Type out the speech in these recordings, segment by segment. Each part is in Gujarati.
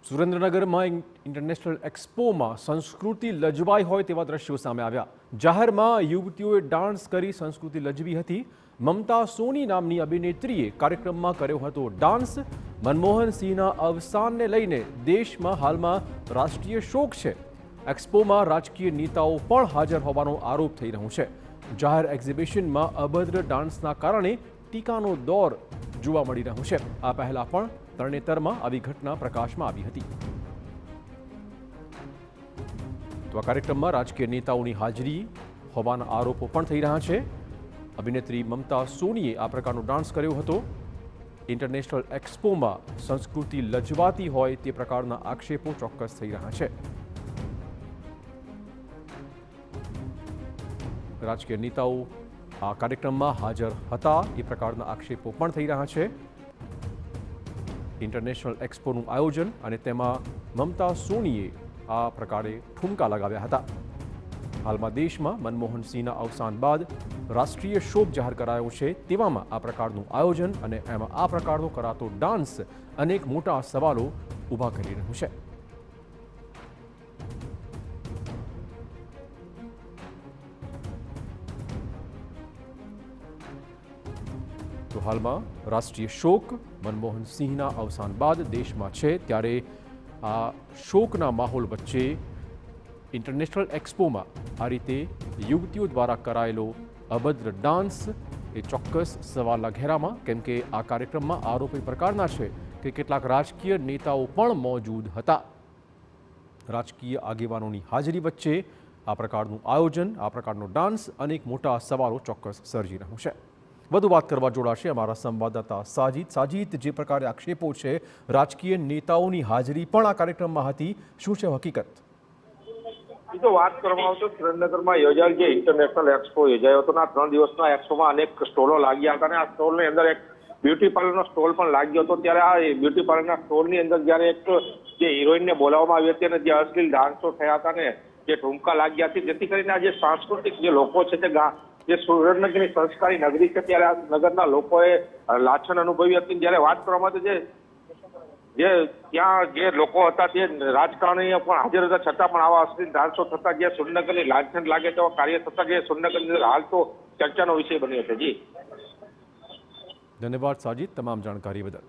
સુરેન્દ્રનગરમાં ઇન્ટરનેશનલ એક્સપોમાં સંસ્કૃતિ લજવાઈ હોય તેવા દ્રશ્યો સામે આવ્યા। જાહેરમાં યુવતીઓએ ડાન્સ કરી સંસ્કૃતિ લજવી હતી। મમતા સોની નામની અભિનેત્રીએ કાર્યક્રમમાં કર્યો હતો ડાન્સ। મનમોહન સિંહના અવસાનને લઈને દેશમાં હાલમાં રાષ્ટ્રીય શોક છે। એક્સપોમાં રાજકીય નેતાઓ પણ હાજર હોવાનો આરોપ થઈ રહ્યો છે। જાહેર એક્ઝિબિશનમાં અભદ્ર ડાન્સના કારણે ટીકાનો દોર જોવા મળી રહ્યો છે। આ પહેલા પણ તરણેતરમાં આવી ઘટના પ્રકાશમાં આવી હતી। તો આ કાર્યક્રમમાં રાજકીય નેતાઓની હાજરી હોવાના આરોપો પણ થઈ રહ્યા છે। અભિનેત્રી મમતા સોનીએ આ પ્રકારનો ડાન્સ કર્યો હતો। ઇન્ટરનેશનલ એક્સપોમાં સંસ્કૃતિ લજવાતી હોય તે પ્રકારના આક્ષેપો ચોક્કસ થઈ રહ્યા છે। રાજકીય નેતાઓ આ કાર્યક્રમમાં હાજર હતા એ પ્રકારના આક્ષેપો પણ થઈ રહ્યા છે। ઇન્ટરનેશનલ એક્સપોનું આયોજન અને તેમાં મમતા સોનીએ આ પ્રકારે ઠુમકા લગાવ્યા હતા। હાલમાં દેશમાં મનમોહન સિંહના અવસાન બાદ રાષ્ટ્રીય શોક જાહેર કરાયો છે। તેવામાં આ પ્રકારનું આયોજન અને એમાં આ પ્રકારનો કરાતો ડાન્સ અનેક મોટા સવાલો ઊભા કરી રહ્યું છે। તો હાલમાં રાષ્ટ્રીય શોક મનમોહન સિંહના અવસાન બાદ દેશમાં છે, ત્યારે આ શોકના માહોલ વચ્ચે ઇન્ટરનેશનલ એક્સપોમાં આ રીતે યુવતીઓ દ્વારા કરાયેલો અભદ્ર ડાન્સ એ ચોક્કસ સવાલના ઘેરામાં, કેમ કે આ કાર્યક્રમમાં આરોપ એ પ્રકારના છે કે કેટલાક રાજકીય નેતાઓ પણ મોજૂદ હતા। રાજકીય આગેવાનોની હાજરી વચ્ચે આ પ્રકારનું આયોજન, આ પ્રકારનો ડાન્સ અનેક મોટા સવાલો ચોક્કસ સર્જી રહ્યું છે। વધુ વાત કરવા જોડાશે અમારા સંવાદદાતા સાજીદ। સાજીદ, જે પ્રકારે આક્ષેપો છે, રાજકીય નેતાઓની હાજરી પણ આ કાર્યક્રમમાં હતી, શું છે હકીકત? તો વાત કરવામાં આવતો સુરેન્દ્રનગરમાં યોજાયેલ જે ઇન્ટરનેશનલ એક્સપો યોજાયો હતો, આ 3 દિવસના એક્સપોમાં અનેક સ્ટોલો લાગ્યા હતા અને આ સ્ટોલની અંદર એક બ્યુટી પાર્લરનો સ્ટોલ પણ લાગ્યો હતો। ત્યારે આ બ્યુટી પાર્લરના સ્ટોલની અંદર જ્યારે એક જે હિરોઈનને બોલાવવામાં આવી હતી અને જે અશ્લીલ ડાન્સો થયા હતા ને જે ઠુમકા લાગ્યા હતી, જેથી કરીને આ જે સાંસ્કૃતિક જે લોકો છે તે જે સુરેન્દ્રનગરની સંસ્કારી નગરી છે ત્યારે આ નગરના લોકોએ લાછન અનુભવી હતી। જ્યારે વાત કરવામાં આવે જે ત્યાં જે લોકો હતા તે રાજકારણીઓ પણ હાજર હતા, છતાં પણ આવા અશ્લીલ ડાન્સો થતા જે સુરેન્દ્રનગરની લાંછન લાગે તેવા કાર્ય થતા જે સુરેન્દ્રનગરની અંદર હાલ તો ચર્ચાનો વિષય બન્યો છે। જી ધન્યવાદ સાજીદ, તમામ જાણકારી બદલ।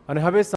અને હવે